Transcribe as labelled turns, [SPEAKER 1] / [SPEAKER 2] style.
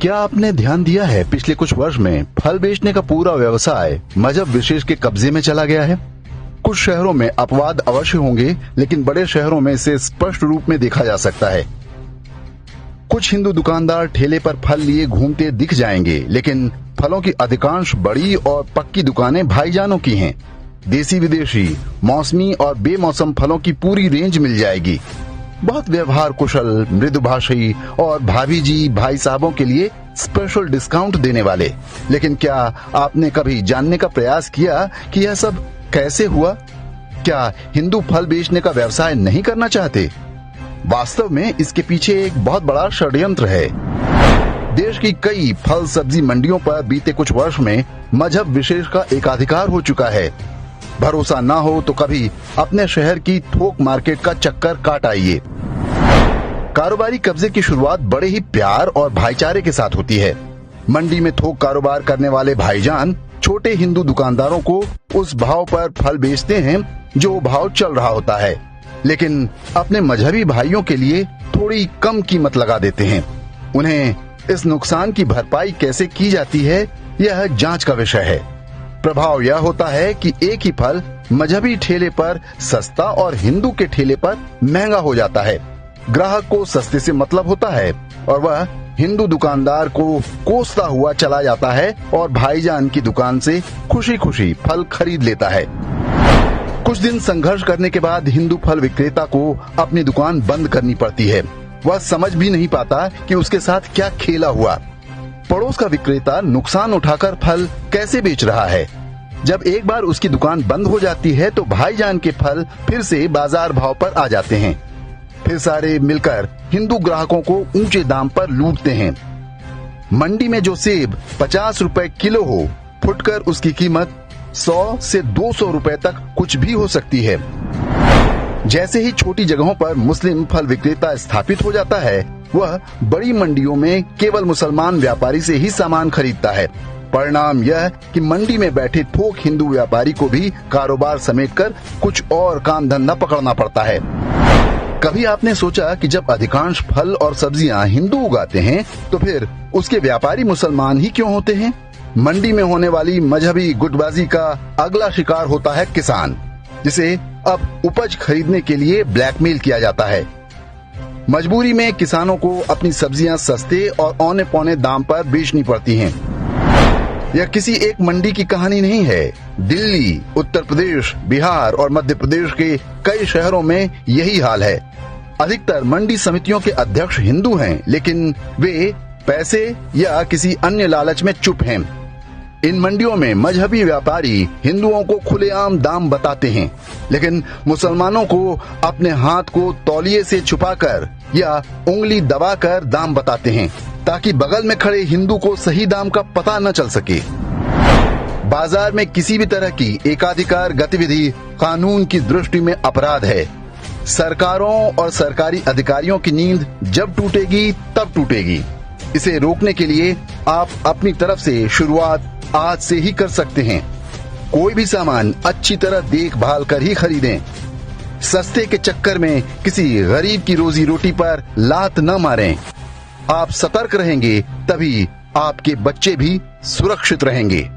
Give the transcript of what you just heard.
[SPEAKER 1] क्या आपने ध्यान दिया है पिछले कुछ वर्ष में फल बेचने का पूरा व्यवसाय मजहब विशेष के कब्जे में चला गया है। कुछ शहरों में अपवाद अवश्य होंगे, लेकिन बड़े शहरों में इसे स्पष्ट रूप में देखा जा सकता है। कुछ हिंदू दुकानदार ठेले पर फल लिए घूमते दिख जाएंगे, लेकिन फलों की अधिकांश बड़ी और पक्की दुकानें भाईजानों की हैं। देसी विदेशी, मौसमी और बेमौसम फलों की पूरी रेंज मिल जाएगी। बहुत व्यवहार कुशल, मृदुभाषी और भाभी जी भाई साहबों के लिए स्पेशल डिस्काउंट देने वाले। लेकिन क्या आपने कभी जानने का प्रयास किया कि यह सब कैसे हुआ? क्या हिंदू फल बेचने का व्यवसाय नहीं करना चाहते? वास्तव में इसके पीछे एक बहुत बड़ा षड्यंत्र है। देश की कई फल सब्जी मंडियों पर बीते कुछ वर्ष में मजहब विशेष का एकाधिकार हो चुका है। भरोसा ना हो तो कभी अपने शहर की थोक मार्केट का चक्कर काट आइए। कारोबारी कब्जे की शुरुआत बड़े ही प्यार और भाईचारे के साथ होती है। मंडी में थोक कारोबार करने वाले भाईजान छोटे हिंदू दुकानदारों को उस भाव पर फल बेचते हैं जो भाव चल रहा होता है, लेकिन अपने मजहबी भाइयों के लिए थोड़ी कम कीमत लगा देते हैं। उन्हें इस नुकसान की भरपाई कैसे की जाती है, यह जांच का विषय है। प्रभाव यह होता है कि एक ही फल मजहबी ठेले पर सस्ता और हिंदू के ठेले पर महंगा हो जाता है। ग्राहक को सस्ते से मतलब होता है और वह हिंदू दुकानदार को कोसता हुआ चला जाता है और भाईजान की दुकान से खुशी खुशी फल खरीद लेता है। कुछ दिन संघर्ष करने के बाद हिंदू फल विक्रेता को अपनी दुकान बंद करनी पड़ती है। वह समझ भी नहीं पाता कि उसके साथ क्या खेला हुआ। पड़ोस का विक्रेता नुकसान उठाकर फल कैसे बेच रहा है। जब एक बार उसकी दुकान बंद हो जाती है तो भाईजान के फल फिर से बाजार भाव पर आ जाते हैं। फिर सारे मिलकर हिंदू ग्राहकों को ऊंचे दाम पर लूटते हैं। मंडी में जो सेब 50 रुपए किलो हो, फुटकर उसकी कीमत 100 से 200 रुपए तक कुछ भी हो सकती है। जैसे ही छोटी जगहों पर मुस्लिम फल विक्रेता स्थापित हो जाता है, वह बड़ी मंडियों में केवल मुसलमान व्यापारी से ही सामान खरीदता है। परिणाम यह कि मंडी में बैठे थोक हिंदू व्यापारी को भी कारोबार समेटकर कुछ और काम धंधा पकड़ना पड़ता है। कभी आपने सोचा कि जब अधिकांश फल और सब्जियां हिंदू उगाते हैं तो फिर उसके व्यापारी मुसलमान ही क्यों होते हैं? मंडी में होने वाली मजहबी गुटबाजी का अगला शिकार होता है किसान, जिसे अब उपज खरीदने के लिए ब्लैकमेल किया जाता है। मजबूरी में किसानों को अपनी सब्जियां सस्ते और औने पौने दाम पर बेचनी पड़ती हैं। यह किसी एक मंडी की कहानी नहीं है। दिल्ली, उत्तर प्रदेश, बिहार और मध्य प्रदेश के कई शहरों में यही हाल है। अधिकतर मंडी समितियों के अध्यक्ष हिंदू हैं, लेकिन वे पैसे या किसी अन्य लालच में चुप हैं। इन मंडियों में मजहबी व्यापारी हिंदुओं को खुलेआम दाम बताते हैं, लेकिन मुसलमानों को अपने हाथ को तौलिए से छुपाकर या उंगली दबाकर दाम बताते हैं, ताकि बगल में खड़े हिंदू को सही दाम का पता न चल सके। बाजार में किसी भी तरह की एकाधिकार गतिविधि कानून की दृष्टि में अपराध है। सरकारों और सरकारी अधिकारियों की नींद जब टूटेगी तब टूटेगी। इसे रोकने के लिए आप अपनी तरफ से शुरुआत आज से ही कर सकते हैं। कोई भी सामान अच्छी तरह देखभाल कर ही खरीदें। सस्ते के चक्कर में किसी गरीब की रोजी रोटी पर लात न मारें। आप सतर्क रहेंगे तभी आपके बच्चे भी सुरक्षित रहेंगे।